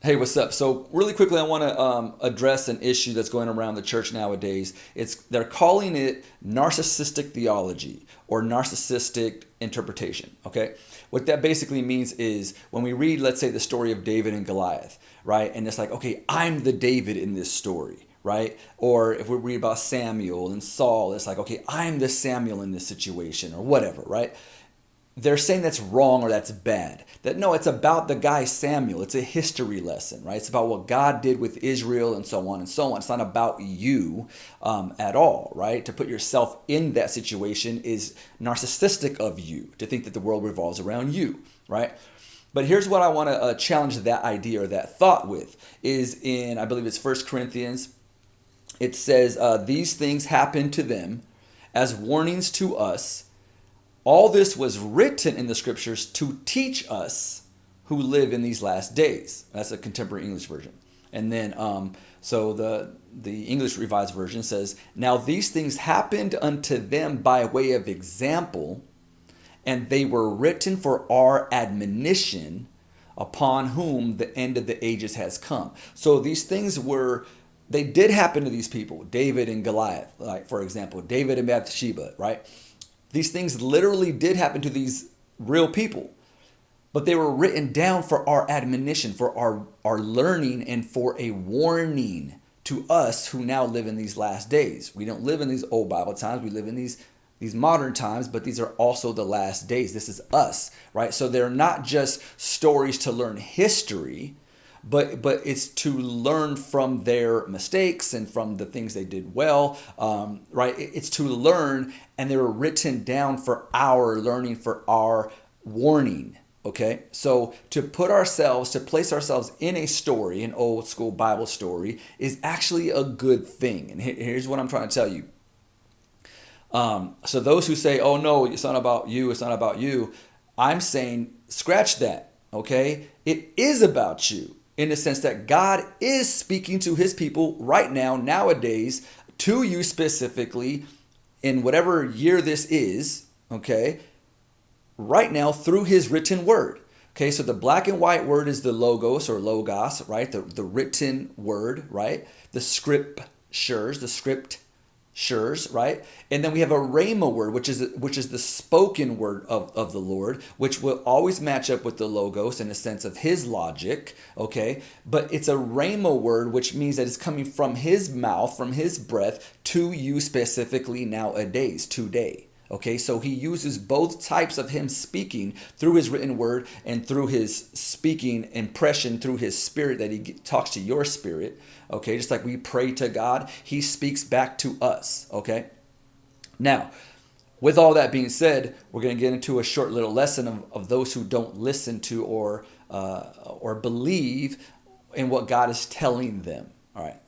Hey, what's up? So, really quickly, I want to address an issue that's going around the church nowadays. They're calling it narcissistic theology or narcissistic interpretation. Okay, what that basically means is when we read, let's say, the story of David and Goliath, right? And it's like, okay, I'm the David in this story, right? Or if we read about Samuel and Saul, it's like, okay, I'm the Samuel in this situation, or whatever, right? They're saying that's wrong or that's bad. That no, it's about the guy Samuel. It's a history lesson, right? It's about what God did with Israel and so on and so on. It's not about you at all, right? To put yourself in that situation is narcissistic of you, to think that the world revolves around you, right? But here's what I want to challenge that idea or that thought with is in, I believe it's First Corinthians. It says, these things happened to them as warnings to us. All this was written in the scriptures to teach us who live in these last days. That's a contemporary English version. And then, so the English Revised Version says, now these things happened unto them by way of example, and they were written for our admonition, upon whom the end of the ages has come. So these things they did happen to these people, David and Goliath, like for example, David and Bathsheba, right? These things literally did happen to these real people, but they were written down for our admonition, for our learning, and for a warning to us who now live in these last days. We don't live in these old Bible times. We live in these modern times, but these are also the last days. This is us, right? So they're not just stories to learn history, but it's to learn from their mistakes and from the things they did well, right? It's to learn, and they were written down for our learning, for our warning. Okay, so to place ourselves in a story, an old school Bible story, is actually a good thing. And here's what I'm trying to tell you. So those who say, "Oh no, it's not about you. It's not about you," I'm saying, scratch that. Okay, it is about you, in the sense that God is speaking to his people right now, nowadays, to you specifically, in whatever year this is, okay, right now through his written word. Okay, so the black and white word is the logos, right? The written word, right? The scriptures, right? And then we have a rhema word, which is the spoken word of the Lord, which will always match up with the logos in a sense of his logic, okay? But it's a rhema word, which means that it's coming from his mouth, from his breath, to you specifically nowadays, today. Okay, so he uses both types of him speaking through his written word and through his speaking impression through his spirit that he talks to your spirit. Okay, just like we pray to God, he speaks back to us. Okay, now with all that being said, we're going to get into a short little lesson of those who don't listen to or believe in what God is telling them. All right.